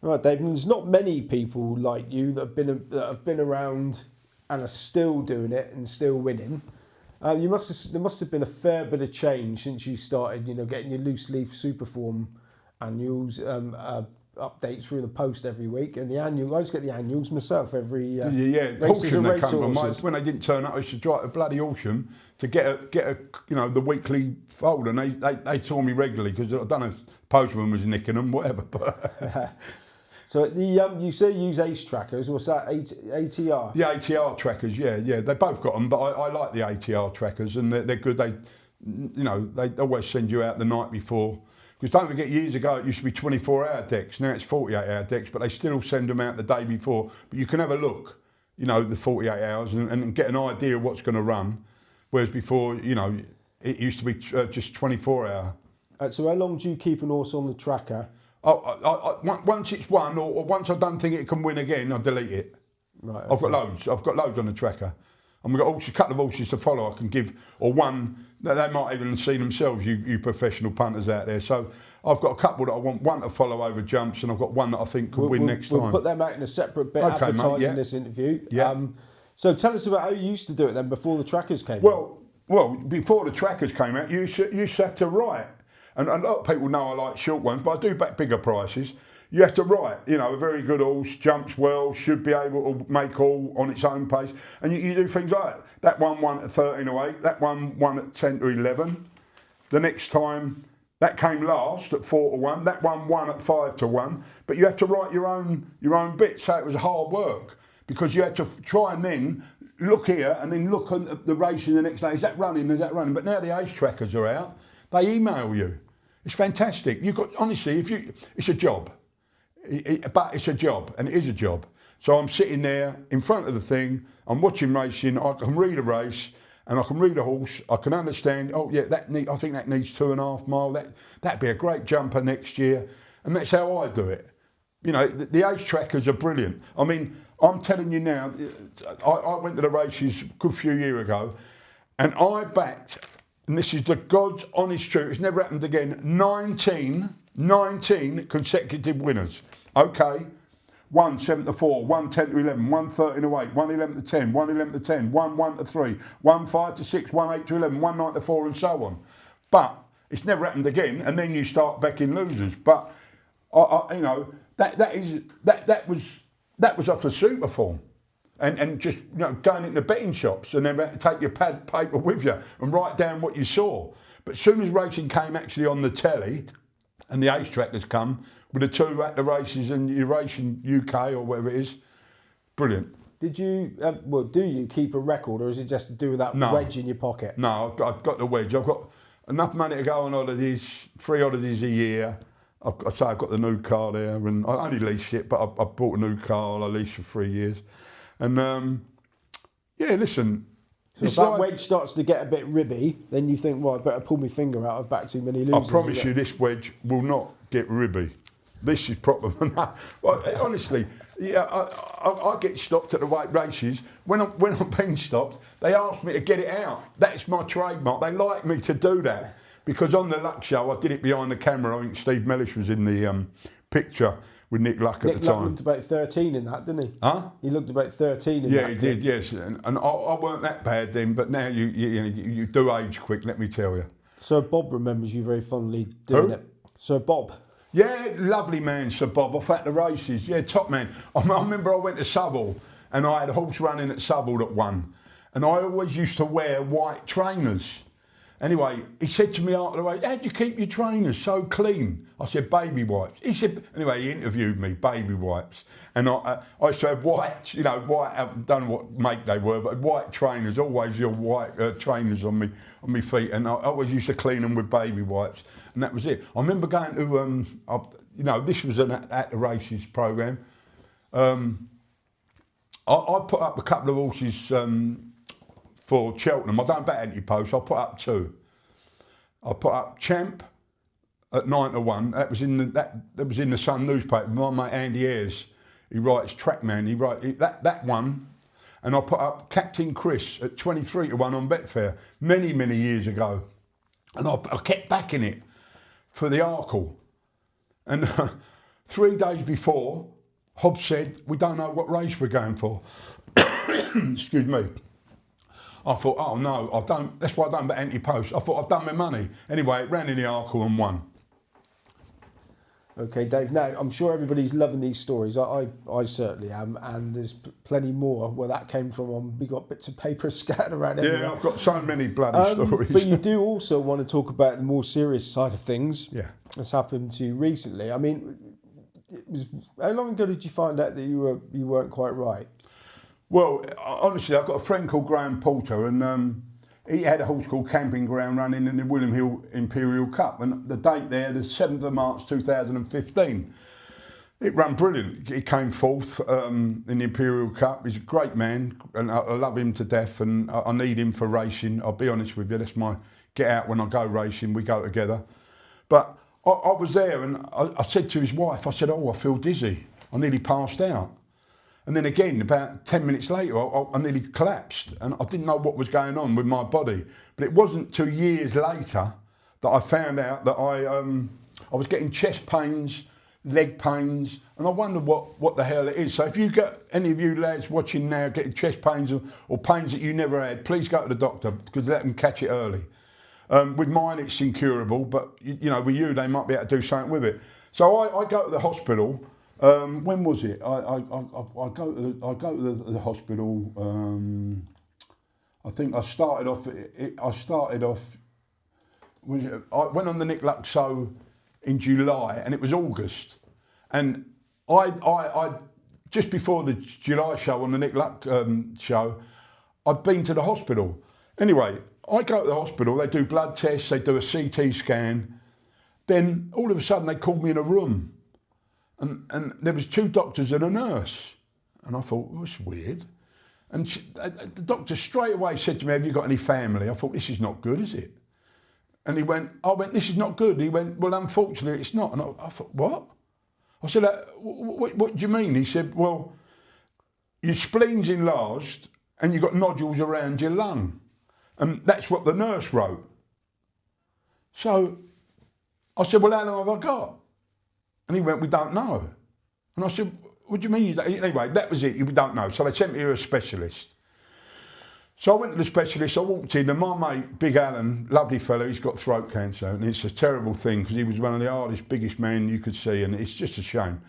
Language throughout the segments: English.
Right, Dave. And there's not many people like you that have been around and are still doing it and still winning. There must have been a fair bit of change since you started. Getting your loose leaf Superform annuals updates through the post every week, and the annual. I just get the annuals myself every races auction and they come from. horses. When they didn't turn up, I used to drive a bloody auction to get a the weekly folder, and they told me regularly because I don't know if the postman was nicking them, whatever. But So you say you use Ace trackers. What's that? ATR. the ATR trackers, yeah, they both got them, but I like the ATR trackers, and they're good. They always send you out the night before. Because don't forget, years ago it used to be 24-hour decks. Now it's 48-hour decks, but they still send them out the day before. But you can have a look, the 48 hours and get an idea of what's going to run. Whereas before, it used to be just 24-hour. So how long do you keep an horse on the tracker? Once it's won, or once I don't think it can win again, I delete it. Right. I've got loads. I've got loads on the tracker. And we've got a couple of horses to follow I can give, or one that they might even see themselves, you professional punters out there. So I've got a couple that I want one to follow over jumps, and I've got one that I think could win next time. We'll put them out in a separate bit, Okay, advertising mate, yeah. this interview. Yeah. So tell us about how you used to do it then before the trackers came. Well, before the trackers came out, you used to have to write. And a lot of people know I like short ones, but I do back bigger prices. You have to write, a very good horse, jumps well, should be able to make all on its own pace. And you do things like that one won at 13:08, that one won at 10-11. The next time, that came last at 4-1, that one won at 5-1. But you have to write your own bit, so it was hard work. Because you had to try and then look here and then look at the racing the next day. Is that running? Is that running? But now the Ace trackers are out, they email you. It's fantastic. Honestly, it's a job. But it's a job, and it is a job. So I'm sitting there in front of the thing, I'm watching racing, I can read a race, and I can read a horse, I can understand, I think that needs 2.5 mile, that'd be a great jumper next year, and that's how I do it. The Ace trackers are brilliant. I mean, I'm telling you now, I went to the races a good few years ago, and I backed, and this is the God's honest truth, it's never happened again, 19 consecutive winners. Okay, 1 7-4, 1 10-11, 1 13-8, 1 11-10, 1 11-10, 1 1-3, 1 5-6, 1 8-11, 1 9-4, and so on. But it's never happened again, and then you start backing losers. But that was off the Superform, and just going into betting shops and then take your pad paper with you and write down what you saw. But as soon as racing came actually on the telly, and the Ace trackers come with the 2 at the races and your racing UK or whatever it is. Brilliant. Did you, do you keep a record, or is it just to do with that wedge in your pocket? No, I've got the wedge. I've got enough money to go on holidays, 3 holidays a year. I've got the new car there, and I only lease it, but I bought a new car, I leased for 3 years. And listen. So if that wedge starts to get a bit ribby, then you think, I better pull my finger out, I've backed too many losers. I promise you this wedge will not get ribby. This is proper. Honestly, I get stopped at the weight races. When I'm being stopped, they ask me to get it out. That's my trademark. They like me to do that. Because on the Luck show, I did it behind the camera. I think Steve Mellish was in the picture with Nick Luck at the time. Nick Luck looked about 13 in that, didn't he? Huh? He looked about 13 in that. Yeah, he did, yes. And I weren't that bad then, but now you do age quick, let me tell you. Sir Bob remembers you very fondly doing it. Sir Bob. Yeah, lovely man, Sir Bob, off at the races. Yeah, top man. I remember I went to Southall, and I had a horse running at Southall that won. And I always used to wear white trainers. Anyway, he said to me after the race, "How do you keep your trainers so clean?" I said, "Baby wipes." He said, anyway, he interviewed me, baby wipes. And I used to have white, white, I don't know what make they were, but white trainers, always your white trainers on me feet. And I always used to clean them with baby wipes. And that was it. I remember going to, this was an at the races programme. I put up a couple of horses for Cheltenham. I don't bet anti-post, I put up 2. I put up Champ at 9-1. That was in the Sun newspaper. My mate Andy Ayres, he writes Trackman. That one. And I put up Captain Chris at 23-1 on Betfair many, many years ago. And I kept backing it for the Arkle. And 3 days before, Hobbs said, we don't know what race we're going for. Excuse me. I thought, oh no, that's why I don't bet anti-post. I thought I've done my money. Anyway, it ran in the Arkle and won. Okay, Dave. Now, I'm sure everybody's loving these stories. I certainly am, and there's plenty more where that came from. We got bits of paper scattered around everywhere. Yeah, I've got so many bloody stories. But you do also want to talk about the more serious side of things. Yeah. That's happened to you recently. I mean, how long ago did you find out that you weren't quite right? Well, honestly, I've got a friend called Graham Punter, and he had a horse called Camping Ground running in the William Hill Imperial Cup, and the date there, the 7th of March 2015. It ran brilliant. He came fourth in the Imperial Cup. He's a great man, and I love him to death, and I need him for racing. I'll be honest with you, that's my get out when I go racing, we go together. But I was there, and I said to his wife, I said, oh, I feel dizzy. I nearly passed out. And then again, about 10 minutes later, I nearly collapsed, and I didn't know what was going on with my body. But it wasn't 2 years later that I found out that I was getting chest pains, leg pains, and I wondered what the hell it is. So if you get any of you lads watching now getting chest pains or pains that you never had, please go to the doctor, because let them catch it early. With mine, it's incurable, but you know, with you, they might be able to do something with it. So I go to the hospital. When was it? I go to the hospital. I think I started off. I went on the Nick Luck show in July, and it was August. And I just before the July show on the Nick Luck show, I'd been to the hospital. Anyway, I go to the hospital. They do blood tests. They do a CT scan. Then all of a sudden, they called me in a room. And there was 2 doctors and a nurse. And I thought, well, that's weird. And the doctor straight away said to me, have you got any family? I thought, this is not good, is it? And I went, this is not good. He went, well, unfortunately, it's not. And I thought, what? I said, what do you mean? He said, well, your spleen's enlarged and you've got nodules around your lung. And that's what the nurse wrote. So I said, well, how long have I got? And he went, we don't know. And I said, what do you mean you don't? Anyway, that was it, we don't know. So they sent me to a specialist. So I went to the specialist, I walked in, and my mate, Big Alan, lovely fellow, he's got throat cancer. And it's a terrible thing, because he was one of the hardest, biggest men you could see, and it's just a shame.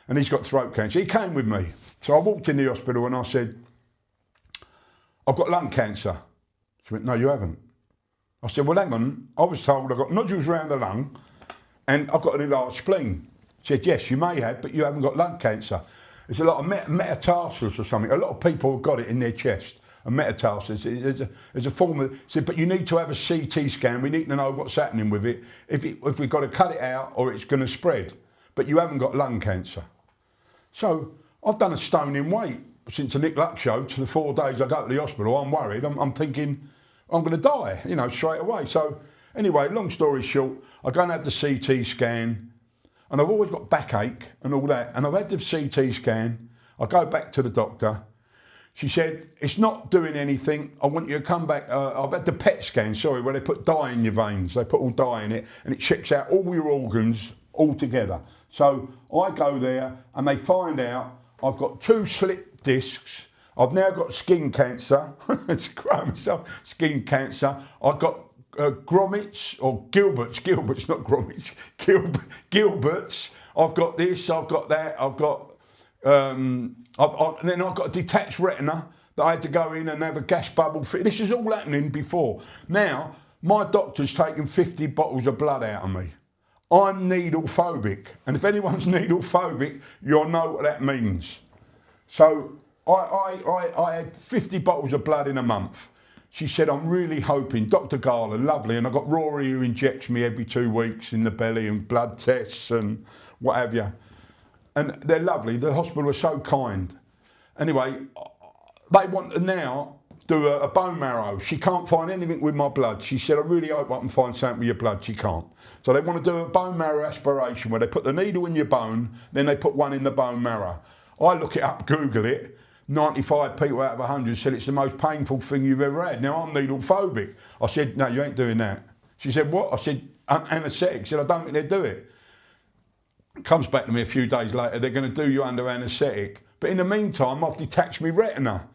And he's got throat cancer. He came with me. So I walked in the hospital and I said, I've got lung cancer. She went, no, you haven't. I said, well, hang on. I was told I've got nodules around the lung and I've got an enlarged spleen. She said, yes, you may have, but you haven't got lung cancer. There's a lot of metatarsals or something. A lot of people have got it in their chest. A metatarsus is a form of. Said, but you need to have a CT scan. We need to know what's happening with it. If we've got to cut it out or it's going to spread. But you haven't got lung cancer. So I've done a stone in weight since the Nick Luck show to the 4 days I go to the hospital. I'm worried. I'm thinking I'm going to die, straight away. So anyway, long story short, I go and have the CT scan. And I've always got backache and all that. And I've had the CT scan. I go back to the doctor. She said, it's not doing anything. I want you to come back. I've had the PET scan, where they put dye in your veins. They put all dye in it and it checks out all your organs all together. So I go there and they find out I've got 2 slipped discs. I've now got skin cancer. It's crying myself. Skin cancer. I've got grommets or Gilberts, not grommets, Gilberts. I've got this, I've got that, I've got, then I've got a detached retina that I had to go in and have a gas bubble fit. This is all happening before. Now, my doctor's taken 50 bottles of blood out of me. I'm needle phobic, and if anyone's needle phobic, you'll know what that means. So I had 50 bottles of blood in a month. She said, I'm really hoping, Dr. Garland, lovely, and I've got Rory who injects me every 2 weeks in the belly and blood tests and what have you. And they're lovely, the hospital are so kind. Anyway, they want to now do a bone marrow. She can't find anything with my blood. She said, I really hope I can find something with your blood. She can't. So they want to do a bone marrow aspiration where they put the needle in your bone, then they put one in the bone marrow. I look it up, Google it. 95 people out of 100 said it's the most painful thing you've ever had. Now, I'm needle phobic. I said, no, you ain't doing that. She said, what? I said, anaesthetic. She said, I don't think they'd do it. Comes back to me a few days later, they're going to do you under anaesthetic. But in the meantime, I've detached my retina.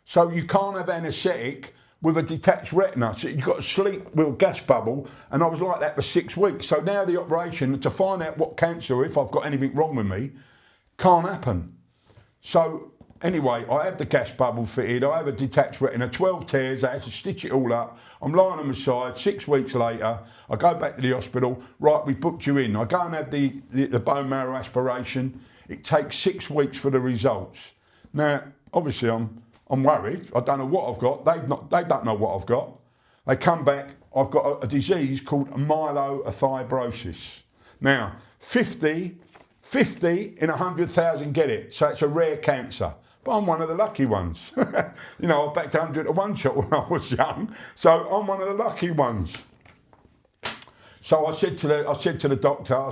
So you can't have anaesthetic with a detached retina. So you've got to sleep with a gas bubble. And I was like that for 6 weeks. So now the operation, to find out what cancer, if I've got anything wrong with me, can't happen. So anyway, I have the gas bubble fitted. I have a detached retina, 12 tears. I had to stitch it all up. I'm lying on my side. 6 weeks later, I go back to the hospital. Right, we booked you in. I go and have the bone marrow aspiration. It takes 6 weeks for the results. Now, obviously, I'm worried. I don't know what I've got. They don't know what I've got. They come back. I've got a disease called myelofibrosis. Now, 50 in 100,000 get it. So it's a rare cancer. But I'm one of the lucky ones. You know, I backed 100 to 1 shot when I was young. So I'm one of the lucky ones. So I said to the doctor,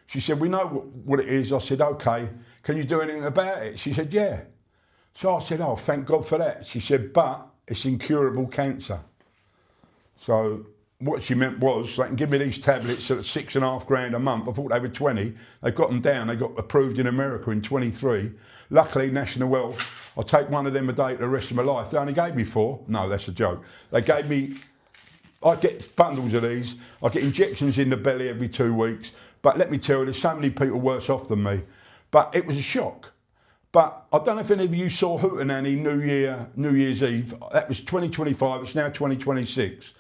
she said, we know what it is. I said, okay, can you do anything about it? She said, yeah. So I said, oh, thank God for that. She said, but it's incurable cancer. So what she meant was, they can give me these tablets at $6,500 a month. I thought they were 20. They've got them down. They got approved in America in 23. Luckily, National Health, I'll take one of them a day for the rest of my life. They only gave me 4. No, that's a joke. They gave me, I get bundles of these. I get injections in the belly every 2 weeks. But let me tell you, there's so many people worse off than me. But it was a shock. But I don't know if any of you saw Hootenanny New Year's Eve. That was 2025, it's now 2026.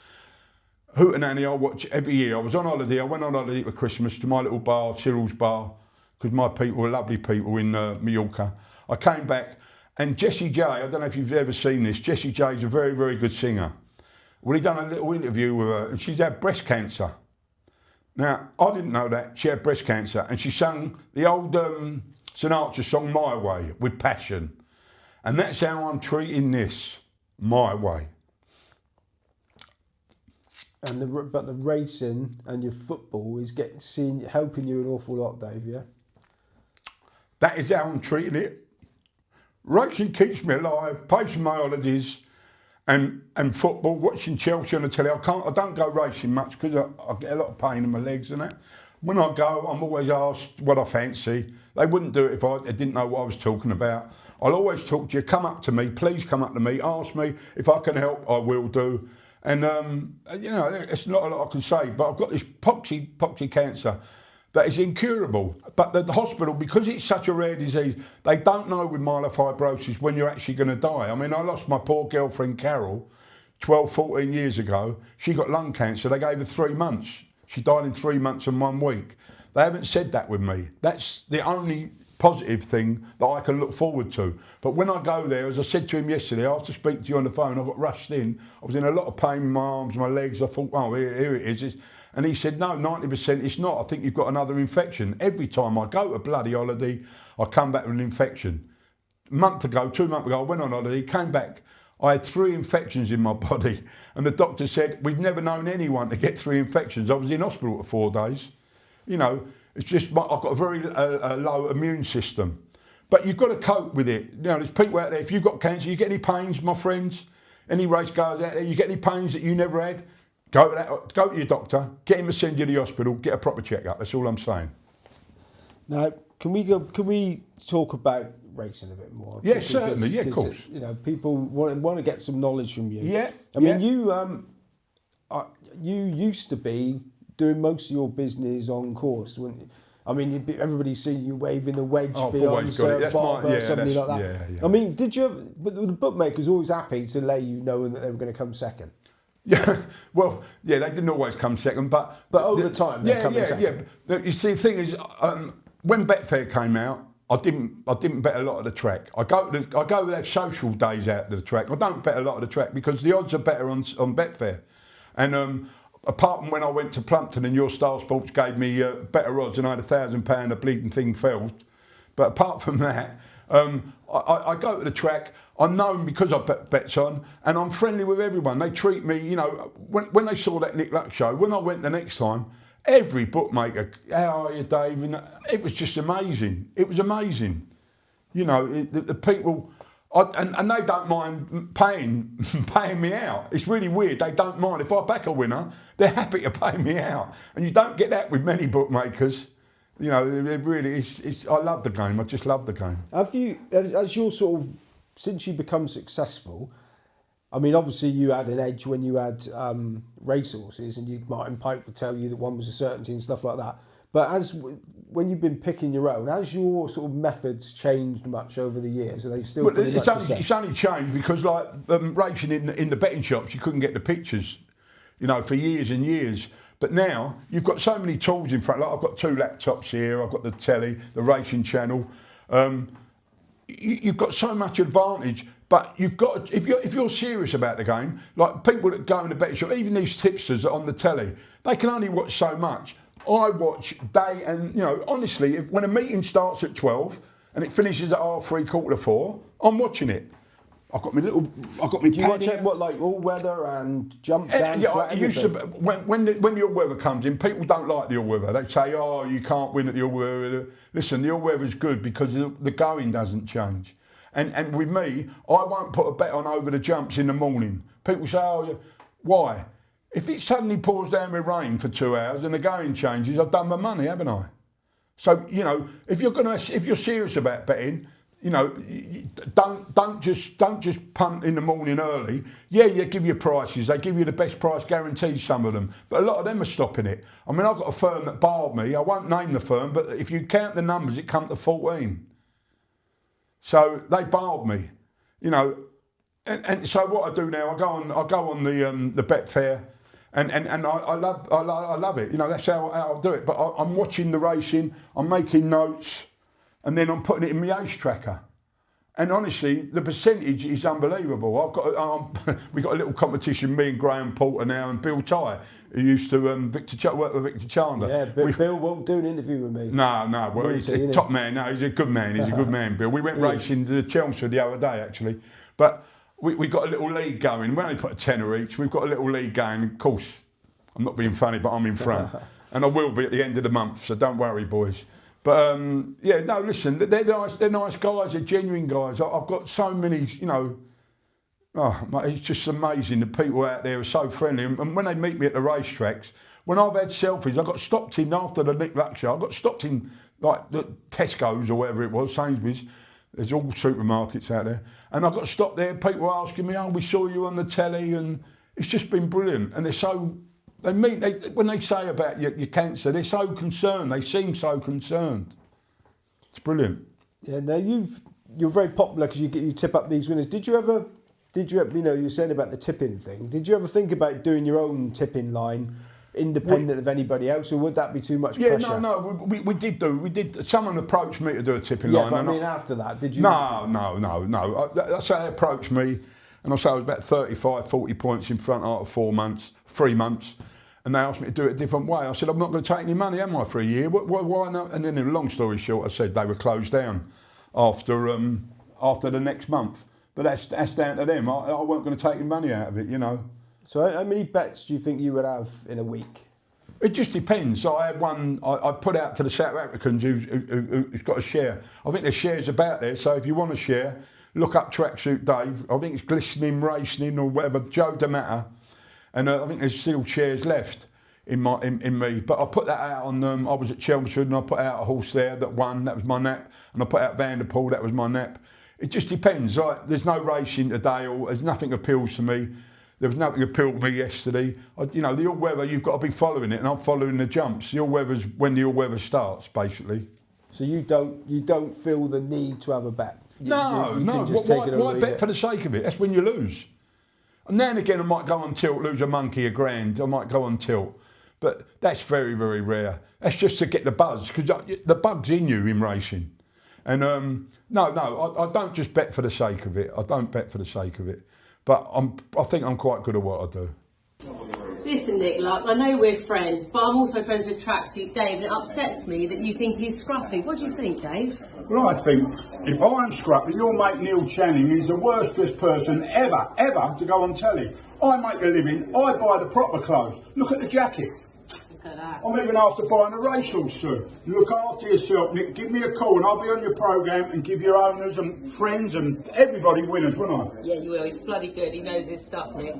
Hootenanny I watch every year. I was on holiday, I went on holiday for Christmas to my little bar, Cyril's bar, because my people were lovely people in Mallorca. I came back and Jessie J, I don't know if you've ever seen this, Jessie J is a very, very good singer. We done a little interview with her and she's had breast cancer. Now, I didn't know that, she had breast cancer and she sung the old Sinatra song My Way with passion. And that's how I'm treating this, my way. And but the racing and your football is helping you an awful lot, Dave, yeah? That is how I'm treating it. Racing keeps me alive, pays for my holidays, and football, watching Chelsea on the telly. I don't go racing much because I get a lot of pain in my legs and that. When I go, I'm always asked what I fancy. They wouldn't do it if I didn't know what I was talking about. I'll always talk to you, come up to me, please come up to me, ask me if I can help, I will do. And, you know, it's not a lot I can say, but I've got this poxy cancer that is incurable. But the hospital, because it's such a rare disease, they don't know with myelofibrosis when you're actually going to die. I mean, I lost my poor girlfriend Carol 12, 14 years ago. She got lung cancer. They gave her 3 months. She died in 3 months and 1 week. They haven't said that with me. That's the only positive thing that I can look forward to. But when I go there, as I said to him yesterday, after speaking to you on the phone, I got rushed in. I was in a lot of pain in my arms, my legs. I thought, oh, here it is. And he said, no, 90% it's not. I think you've got another infection. Every time I go to bloody holiday, I come back with an infection. 2 months ago, I went on holiday, came back. I had 3 infections in my body. And the doctor said, we've never known anyone to get 3 infections. I was in hospital for 4 days. You know, it's just, I've got a very low immune system. But you've got to cope with it. You know, there's people out there, if you've got cancer, you get any pains, my friends? Any race guys out there, you get any pains that you never had? Go to your doctor, get him to send you to the hospital, get a proper checkup. That's all I'm saying. Now, can we talk about racing a bit more? Yes, certainly. Yeah, of course. You know, people want to get some knowledge from you. Yeah. I mean, you used to be doing most of your business on course, weren't you? I mean, everybody's seen you waving the wedge beyond Barber or something like that. Yeah. I mean, but the bookmakers always happy to lay you knowing that they were going to come second. Yeah, well, yeah, they didn't always come second, but over time they come second. Yeah. But you see, the thing is, when Betfair came out, I didn't bet a lot of the track. I go to have social days out to the track. I don't bet a lot of the track because the odds are better on Betfair, and apart from when I went to Punter and Your Style Sports gave me better odds and I had £1,000 a bleeding thing fell. But apart from that, I go to the track. I'm known because I put bets on, and I'm friendly with everyone. They treat me, you know, when they saw that Nick Luck show, when I went the next time, every bookmaker, how are you, Dave? And it was just amazing. It was amazing. You know, the people, and they don't mind paying me out. It's really weird. They don't mind. If I back a winner, they're happy to pay me out. And you don't get that with many bookmakers. You know, it really is. I love the game. I just love the game. Have you, as you're sort of, since you become successful, I mean, obviously you had an edge when you had racehorses, and Martin Pike would tell you that one was a certainty and stuff like that. But when you've been picking your own, has your sort of methods changed much over the years? Are they still pretty much the same? It's only changed because, like, racing in the betting shops, you couldn't get the pictures, you know, for years and years. But now you've got so many tools in front. Like, I've got 2 laptops here. I've got the telly, the racing channel. You've got so much advantage. But you've got, if you're serious about the game, like people that go in the betting shop, even these tipsters on the telly, they can only watch so much. I watch day and, you know, honestly, when a meeting starts at 12 and it finishes at 3:30, 4:30, I'm watching it. I've got my Do you watch it, what, like all weather and jumps and yeah, I used to, when the all weather comes in, people don't like the all weather. They say, oh, you can't win at the all weather. Listen, the all weather's good because the going doesn't change. And with me, I won't put a bet on over the jumps in the morning. People say, oh, why? If it suddenly pours down with rain for 2 hours and the going changes, I've done my money, haven't I? So, you know, if you're serious about betting, you know, don't just punt in the morning early. Yeah, you give you prices. They give you the best price guaranteed, some of them. But a lot of them are stopping it. I mean, I've got a firm that barred me. I won't name the firm, but if you count the numbers, it come to 14. So they barred me, you know. And so what I do now, I go on the Betfair, and I love it. You know, that's how I'll do it. But I'm watching the racing, I'm making notes, and then I'm putting it in my ace tracker. And honestly, the percentage is unbelievable. We've got a little competition, me and Graham Porter now, and Bill Tye, who used to work with Victor Chandler. Yeah, Bill won't do an interview with me. No, well, he's a top man. No, he's a good man. He's a good man, Bill. We went racing to Chelmsford the other day, actually. But we got a little league going. We only put a tenner each. We've got a little league going. Of course, I'm not being funny, but I'm in front. And I will be at the end of the month, so don't worry, boys. But, yeah, no, listen, they're nice guys, they're genuine guys. I've got so many, you know, it's just amazing. The people out there are so friendly. And when they meet me at the racetracks, when I've had selfies, I got stopped in after the Nick Luck show. I got stopped in, like, the Tesco's or whatever it was, Sainsbury's. There's all supermarkets out there. And I got stopped there, people were asking me, oh, we saw you on the telly, and it's just been brilliant. And they're so... when they say about your cancer, they're so concerned. They seem so concerned. It's brilliant. Yeah, now you're very popular because you tip up these winners. Did you ever, you know, you were saying about the tipping thing. Did you ever think about doing your own tipping line, independent of anybody else, or would that be too much pressure? Yeah, no, we did. Someone approached me to do a tipping line. Yeah, but I mean, after that, did you? No. That's how they approached me, and I say I was about 35, 40 points in front after 3 months. And they asked me to do it a different way. I said, I'm not going to take any money, am I, for a year? Why not? And then, in a long story short, I said they were closed down after the next month. But that's down to them. I weren't going to take any money out of it, you know. So how many bets do you think you would have in a week? It just depends. I had one I put out to the South Africans who's got a share. I think there's shares about there, so if you want a share, look up Tracksuit Dave. I think it's Glistening Racing or whatever, Joe DeMatter. And I think there's still shares left in me. But I put that out on I was at Chelmsford and I put out a horse there that won. That was my nap. And I put out Vanderpool. That was my nap. It just depends. Right? There's no racing today, or there's nothing appeals to me. There was nothing appealed to me yesterday. You know, the all weather, you've got to be following it, and I'm following the jumps. The all weather's when the all weather starts, basically. So you don't feel the need to have a bet. No. Why bet for the sake of it? That's when you lose. And now and again, I might go on tilt, lose a monkey £1,000. I might go on tilt. But that's very, very rare. That's just to get the buzz, because the bug's in you in racing. And no, I don't just bet for the sake of it. I don't bet for the sake of it. But I think I'm quite good at what I do. Listen, Nick, look, I know we're friends, but I'm also friends with Tracksuit Dave, and it upsets me that you think he's scruffy. What do you think, Dave? Well, I think if I'm scruffy, your mate Neil Channing is the worst dressed person ever to go on telly. I make a living, I buy the proper clothes. Look at the jacket. Look at that. I'm even after buying a racehorse soon. Look after yourself, Nick. Give me a call and I'll be on your programme and give your owners and friends and everybody winners, won't I? Yeah, you will. He's bloody good. He knows his stuff, Nick.